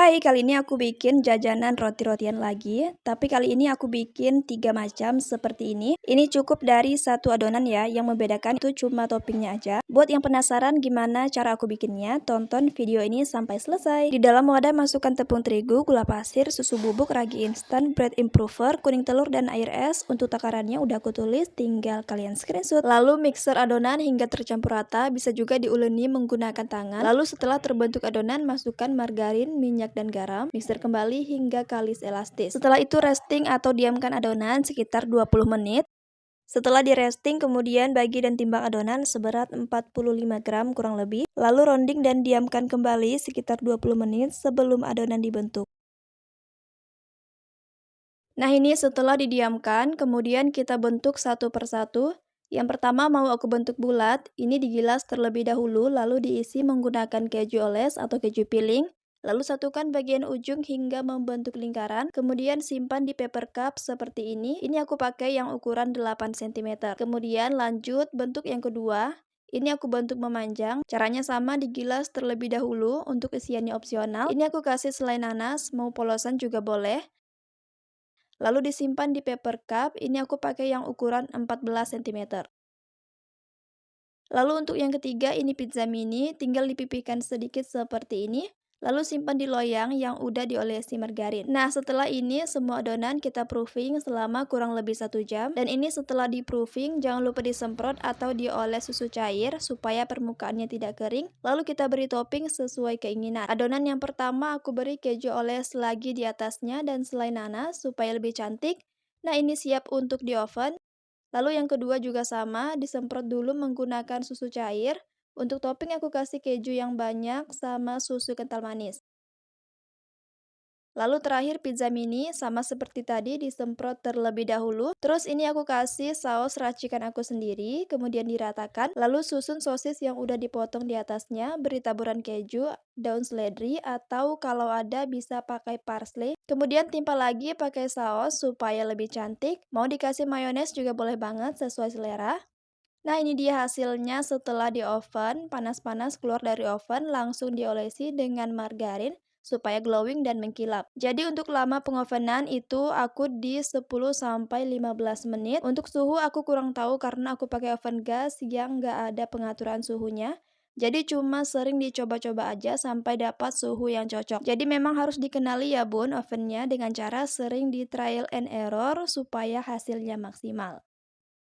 Hai, kali ini aku bikin jajanan roti-rotian lagi, tapi kali ini aku bikin 3 macam seperti ini. Ini cukup dari satu adonan ya, yang membedakan itu cuma toppingnya aja. Buat yang penasaran gimana cara aku bikinnya, tonton video ini sampai selesai. Di dalam wadah masukkan tepung terigu, gula pasir, susu bubuk, ragi instan, bread improver, kuning telur, dan air es. Untuk takarannya udah aku tulis, tinggal kalian screenshot. Lalu mixer adonan hingga tercampur rata, bisa juga diuleni menggunakan tangan. Lalu setelah terbentuk adonan, masukkan margarin, minyak, dan garam, mixer kembali hingga kalis elastis. Setelah itu resting atau diamkan adonan sekitar 20 menit. Setelah di resting, kemudian bagi dan timbang adonan seberat 45 gram kurang lebih, lalu rounding dan diamkan kembali sekitar 20 menit sebelum adonan dibentuk. Nah ini setelah didiamkan, kemudian kita bentuk satu persatu. Yang pertama mau aku bentuk bulat, ini digilas terlebih dahulu lalu diisi menggunakan keju oles atau keju peeling. Lalu satukan bagian ujung hingga membentuk lingkaran, kemudian simpan di paper cup seperti ini. Ini aku pakai yang ukuran 8 cm. Kemudian lanjut bentuk yang kedua. Ini aku bentuk memanjang, caranya sama, digilas terlebih dahulu, untuk isiannya opsional. Ini aku kasih selai nanas, mau polosan juga boleh. Lalu disimpan di paper cup, ini aku pakai yang ukuran 14 cm. Lalu untuk yang ketiga, ini pizza mini, tinggal dipipihkan sedikit seperti ini. Lalu simpan di loyang yang udah diolesi margarin. Nah setelah ini semua adonan kita proofing selama kurang lebih 1 jam. Dan ini setelah di proofing jangan lupa disemprot atau dioles susu cair supaya permukaannya tidak kering. Lalu kita beri topping sesuai keinginan. Adonan yang pertama aku beri keju oles lagi di atasnya dan selai nanas supaya lebih cantik. Nah ini siap untuk di oven. Lalu yang kedua juga sama, disemprot dulu menggunakan susu cair. Untuk topping aku kasih keju yang banyak sama susu kental manis. Lalu terakhir pizza mini, sama seperti tadi disemprot terlebih dahulu. Terus ini aku kasih saus racikan aku sendiri, kemudian diratakan. Lalu susun sosis yang udah dipotong di atasnya, beri taburan keju, daun seledri, atau kalau ada bisa pakai parsley. Kemudian timpa lagi pakai saus supaya lebih cantik. Mau dikasih mayones juga boleh banget sesuai selera. Nah ini dia hasilnya setelah di oven, panas-panas keluar dari oven, langsung diolesi dengan margarin supaya glowing dan mengkilap. Jadi untuk lama pengovenan itu aku di 10-15 menit. Untuk suhu aku kurang tahu karena aku pakai oven gas yang nggak ada pengaturan suhunya. Jadi cuma sering dicoba-coba aja sampai dapat suhu yang cocok. Jadi memang harus dikenali ya bun ovennya dengan cara sering di trial and error supaya hasilnya maksimal.